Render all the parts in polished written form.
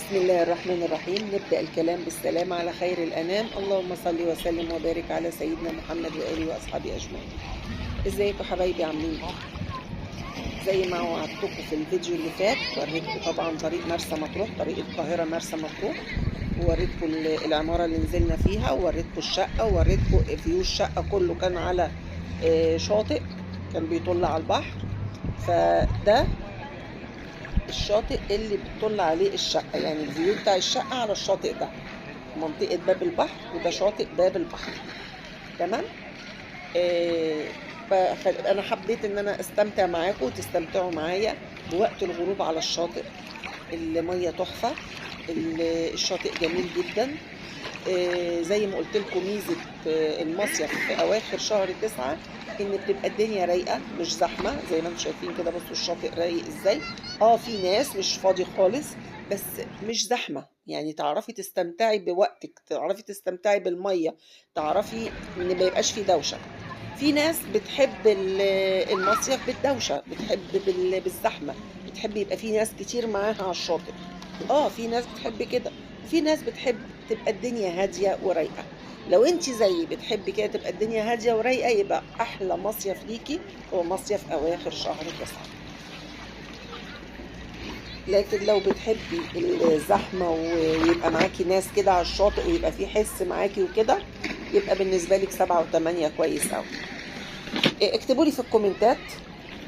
بسم الله الرحمن الرحيم. نبدأ الكلام بالسلام على خير الأنام. اللهم صل وسلم وبارك على سيدنا محمد وآله وأصحابه أجمعين. ازيكم حبايبي، عاملين ايه؟ زي ما وعدتكم في الفيديو اللي فات وريتكم طبعا طريق مرسى مطروح، طريق القاهرة مرسى مطروح، ووريتكم العمارة اللي نزلنا فيها، ووريتكم الشقة، ووريتكم فيو الشقة. كله كان على شاطئ كان بيطل على البحر. فده الشاطئ اللي بتطل عليه الشقة، يعني الفيو بتاع الشقة على الشاطئ ده، منطقة باب البحر، وده شاطئ باب البحر. تمام. انا حبيت ان انا استمتع معاكم وتستمتعوا معايا بوقت الغروب على الشاطئ. المية تحفة، الشاطئ جميل جدا. زي ما قلت لكم ميزة المصيف في اواخر شهر 9 ان بتبقى الدنيا رايقة، مش زحمة زي ما انتم شايفين كده. بصوا الشاطئ رايق ازاي. في ناس مش فاضي خالص، بس مش زحمة، يعني تعرفي تستمتعي بوقتك، تعرفي تستمتعي بالمية، تعرفي ان ما يبقاش في دوشة. في ناس بتحب المصيف بالدوشة، بتحب بالزحمة، بتحب يبقى في ناس كتير معاها على الشاطئ. في ناس بتحب كده، وفي ناس بتحب تبقى الدنيا هادية ورايقة. لو انت زيي بتحبي كده تبقى الدنيا هادية ورايقة، يبقى احلى مصيف ليكي هو مصيف اواخر شهر 9. لكن لو بتحبي الزحمة ويبقى معاكي ناس كده على الشاطئ ويبقى في حس معاكي وكده، يبقى بالنسبة لك 7 و8 كويس قوي. اكتبوا لي في الكومنتات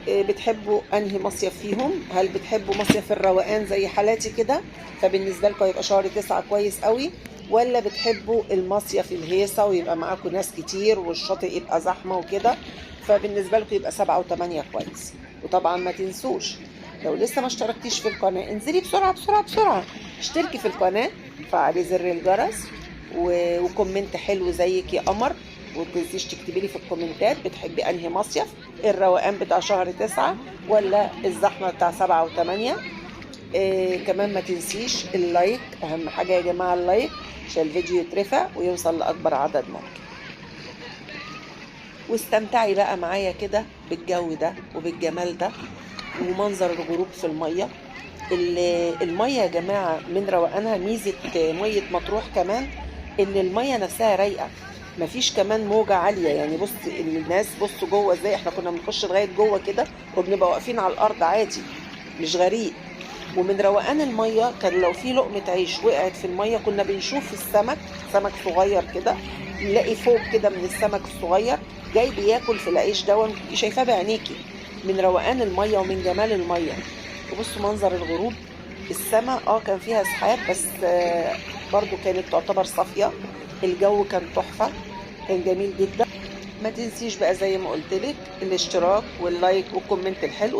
بتحبوا انهي مصيف فيهم. هل بتحبوا مصيف الروقان زي حالاتي كده، فبالنسبة لكم يبقى شهر 9 كويس قوي، ولا بتحبوا المصيف الهيصة ويبقى معاكم ناس كتير والشاطئ يبقى زحمة وكده، فبالنسبة لكم يبقى 7 و8 كويس. وطبعا ما تنسوش لو لسه ما اشتركتيش في القناة انزلي بسرعة بسرعة بسرعة، اشتركي في القناة، فعلي زر الجرس، وكومنت حلو زيك يا قمر. ومتنسيش تكتبي لي في الكومنتات بتحبي انهي مصيف، الروقان بتاع شهر 9 ولا الزحمة بتاع 7 و8. كمان ما تنسيش اللايك، اهم حاجة يا جماعة اللايك عشان الفيديو يترفع ويوصل لأكبر عدد ممكن. واستمتعي بقى معايا كده بالجو ده وبالجمال ده ومنظر الغروب في المية. المية يا جماعة من روقانها ميزة مية مطروح كمان ان المية نفسها رايقة، مفيش كمان موجة عالية. يعني بص الناس بصوا جوه ازاي، احنا كنا بنخش لغاية جوه كده وبنبقى واقفين على الارض عادي، مش غريق. ومن روقان المية كان لو في لقمة عيش وقعت في المية كنا بنشوف السمك، سمك صغير كده، نلاقي فوق كده من السمك الصغير جاي بياكل في العيش ده، شايفاه بعينيكي. من روقان المية ومن جمال المية. وبصوا منظر الغروب، السماء كان فيها سحاب بس برضو كانت تعتبر صافية. الجو كان تحفة، كان جميل جدا. ما تنسيش بقى زي ما قلت لك الاشتراك واللايك والكومنت الحلو.